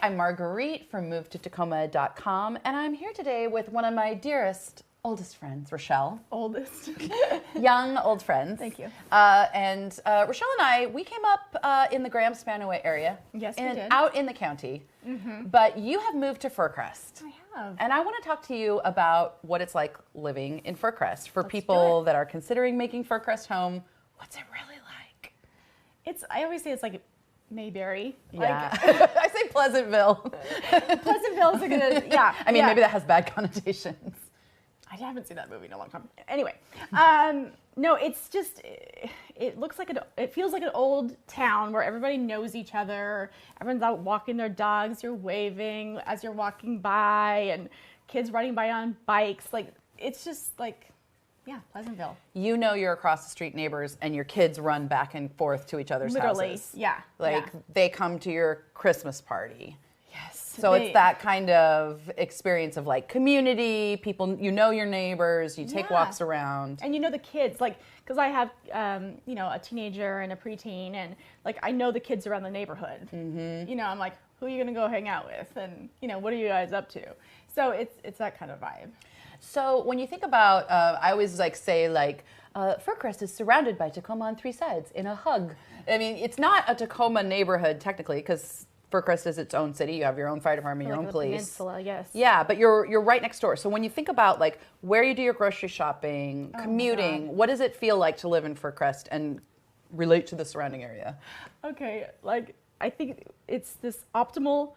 I'm Marguerite from MoveToTacoma.com, and I'm here today with one of my dearest, oldest friends, Rochelle. Oldest. Young, old friends. Thank you. And Rochelle and I, we came up in the Graham-Spanaway area. Yes, we did. Out in the county. Mm-hmm. But you have moved to Fircrest. I have. And I want to talk to you about what it's like living in Fircrest. For people that are considering making Fircrest home, what's it really like? I always say it's like Mayberry. Yeah. I say Pleasantville. Pleasantville's a good, yeah. I mean, maybe that has bad connotations. I haven't seen that movie in a long time. Anyway, no, it's just, it looks like, it feels like an old town where everybody knows each other. Everyone's out walking their dogs. You're waving as you're walking by, and kids riding by on bikes. Like, it's just like, yeah, Pleasantville. You know your across the street neighbors, and your kids run back and forth to each other's houses. Yeah. Like, they come to your Christmas party. Yes. So it's that kind of experience of like community, people, you know your neighbors, you take walks around. And you know the kids, like, because I have, you know, a teenager and a preteen, and like, I know the kids around the neighborhood. Mm-hmm. You know, I'm like, who are you going to go hang out with? And, you know, what are you guys up to? So it's that kind of vibe. So when you think about, I always like say like, Fircrest is surrounded by Tacoma on three sides in a hug. I mean, it's not a Tacoma neighborhood technically, because Fircrest is its own city. You have your own fire department, your own police. Peninsula, yes. Yeah, but you're right next door. So when you think about like where you do your grocery shopping, commuting, what does it feel like to live in Fircrest and relate to the surrounding area? Okay, like I think it's this optimal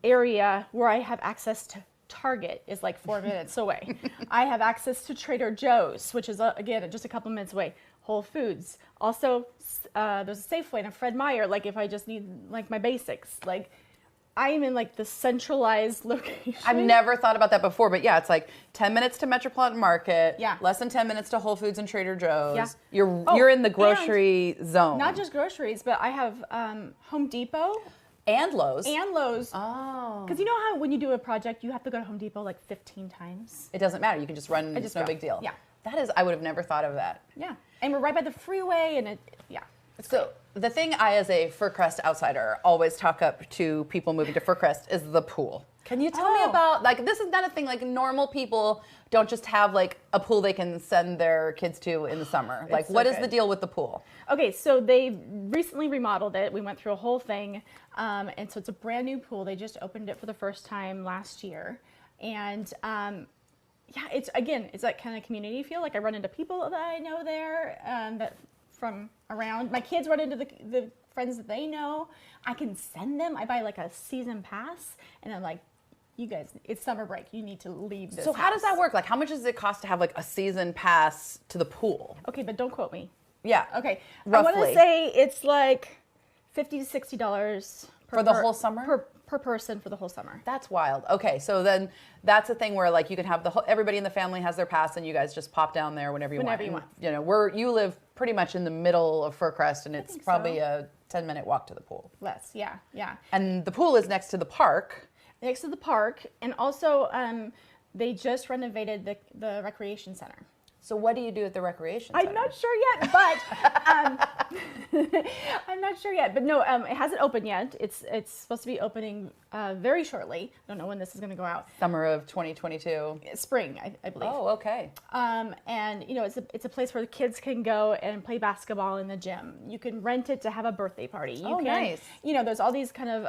area where I have access to Target is like 4 minutes away. I have access to Trader Joe's, which is again just a couple minutes away. Whole Foods. Also, there's a Safeway and a Fred Meyer. Like if I just need like my basics, like I am in like the centralized location. I've never thought about that before, but yeah, it's like 10 minutes to Metropolitan Market. Yeah. Less than 10 minutes to Whole Foods and Trader Joe's. Yeah. You're in the grocery zone. Not just groceries, but I have Home Depot. And Lowe's. And Lowe's. Oh. Because you know how when you do a project, you have to go to Home Depot like 15 times? It doesn't matter. You can just run. It's no big deal. Yeah. That is, I would have never thought of that. Yeah. And we're right by the freeway, and it's so great. The thing I, as a Fircrest outsider, always talk up to people moving to Fircrest is the pool. Can you tell me about, like, this is not a thing, like normal people don't just have like a pool they can send their kids to in the summer. Like, what is the deal with the pool? Okay, so they recently remodeled it. We went through a whole thing. And so it's a brand new pool. They just opened it for the first time last year. And yeah, it's that kind of community feel. Like I run into people that I know there that from around. My kids run into the friends that they know. I can send them. I buy like a season pass, and I'm like, you guys, it's summer break. You need to leave this house. How does that work? Like, how much does it cost to have like a season pass to the pool? Okay, but don't quote me. Yeah. Okay. Roughly. I want to say it's like $50 to $60 for the whole summer? Per person for the whole summer. That's wild. Okay, so then that's a thing where like you can have everybody in the family has their pass, and you guys just pop down there whenever you want. Whenever you want. You know, you live pretty much in the middle of Fircrest, and it's probably a 10-minute walk to the pool. Less, yeah. And the pool is next to the park. Next to the park, and also they just renovated the recreation center. So what do you do at the recreation center? I'm not sure yet, but I'm not sure yet. But no, it hasn't opened yet. It's supposed to be opening very shortly. I don't know when this is going to go out. Summer of 2022. Spring, I believe. Oh, okay. And you know, it's a place where the kids can go and play basketball in the gym. You can rent it to have a birthday party. Nice. You know, there's all these kind of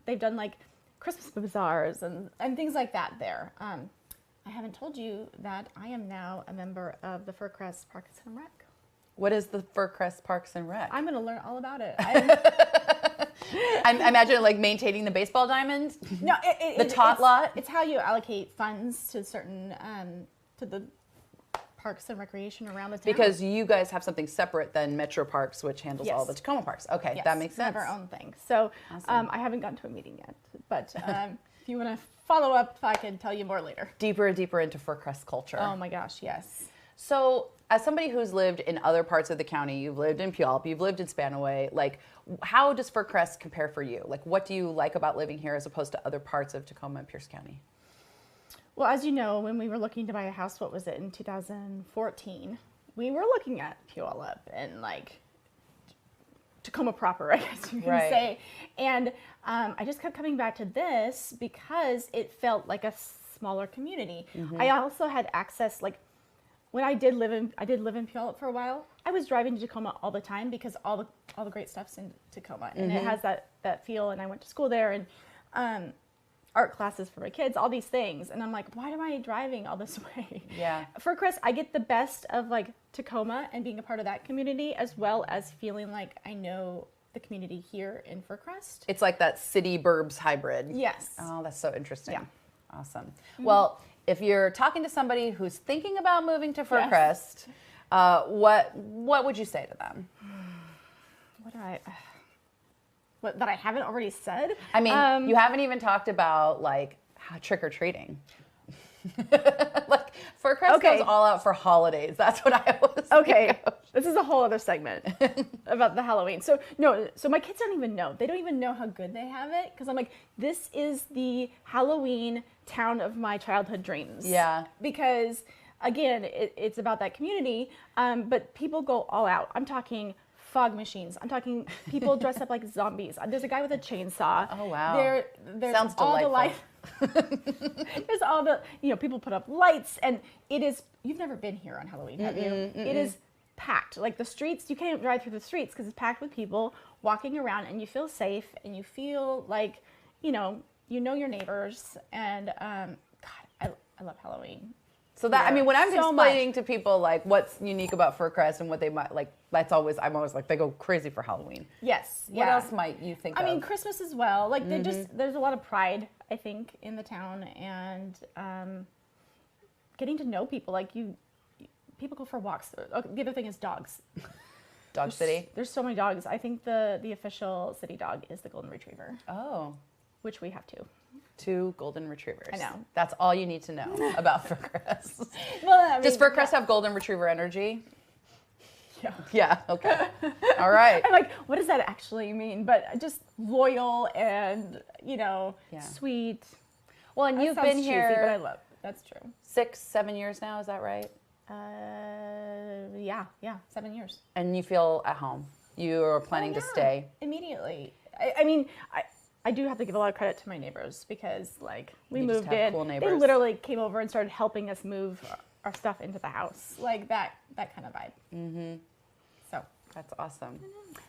they've done like Christmas bazaars and things like that there. I haven't told you that I am now a member of the Fircrest Parks and Rec. What is the Fircrest Parks and Rec? I'm going to learn all about it. I imagine like maintaining the baseball diamond. No, the tot lot. It's how you allocate funds to certain to the parks and recreation around the town. Because you guys have something separate than Metro Parks, which handles all the Tacoma parks. Okay, yes, that makes sense. We have our own thing. So awesome. I haven't gotten to a meeting yet, but if you want to follow up, I can tell you more later. Deeper and deeper into Fircrest culture. Oh my gosh, yes. So as somebody who's lived in other parts of the county, you've lived in Puyallup, you've lived in Spanaway, like how does Fircrest compare for you? Like what do you like about living here as opposed to other parts of Tacoma and Pierce County? Well, as you know, when we were looking to buy a house, what was it, in 2014, we were looking at Puyallup and like Tacoma proper, I guess you can say. And I just kept coming back to this because it felt like a smaller community. I also had access, like when I did live in Puyallup for a while, I was driving to Tacoma all the time because all the great stuff's in Tacoma, and it has that feel. And I went to school there, and art classes for my kids, all these things. And I'm like, why am I driving all this way? Yeah. Fircrest, I get the best of like Tacoma and being a part of that community, as well as feeling like I know the community here in Fircrest. It's like that city burbs hybrid. Yes. Oh, that's so interesting. Yeah. Awesome. Well, if you're talking to somebody who's thinking about moving to Fircrest, what would you say to them? What that I haven't already said? I mean, you haven't even talked about like trick-or-treating. Like Fircrest goes all out for holidays. That's what I was Okay. This is a whole other segment about the Halloween. So my kids don't even know. They don't even know how good they have it, because I'm like, this is the Halloween town of my childhood dreams. Yeah. Because again, it's about that community, but people go all out. I'm talking fog machines. I'm talking people dressed up like zombies. There's a guy with a chainsaw. Oh wow. There's Sounds all delightful. the light. There's all the, people put up lights, and it is, you've never been here on Halloween, have you? It is packed. Like the streets, you can't even drive through the streets because it's packed with people walking around, and you feel safe, and you feel like, you know your neighbors, and God, I love Halloween. So that, I mean, when I'm explaining to people like what's unique about Fircrest and what they might like, I'm always like, they go crazy for Halloween. Yes. What else might you think of? I mean, Christmas as well. Like there's a lot of pride, I think, in the town, and getting to know people. Like people go for walks. Okay, the other thing is dogs. Dog City? There's so many dogs. I think the official city dog is the Golden Retriever. Oh. Which we have 2. 2 golden retrievers. I know. That's all you need to know about Fircrest. Well, I mean, does Fircrest have golden retriever energy? Yeah. Yeah. Okay. All right. I'm like, what does that actually mean? But just loyal and sweet. Well, and That you've sounds been cheesy, here. but I love. That's true. 6-7 years now. Is that right? Yeah, 7 years. And you feel at home. You are planning to stay immediately. I mean, I do have to give a lot of credit to my neighbors, because like we You just moved have in. cool They neighbors. literally came over and started helping us move our stuff into the house, like that kind of vibe. Mm-hmm. So that's awesome.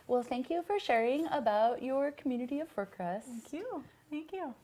Well, thank you for sharing about your community of Fircrest. Thank you.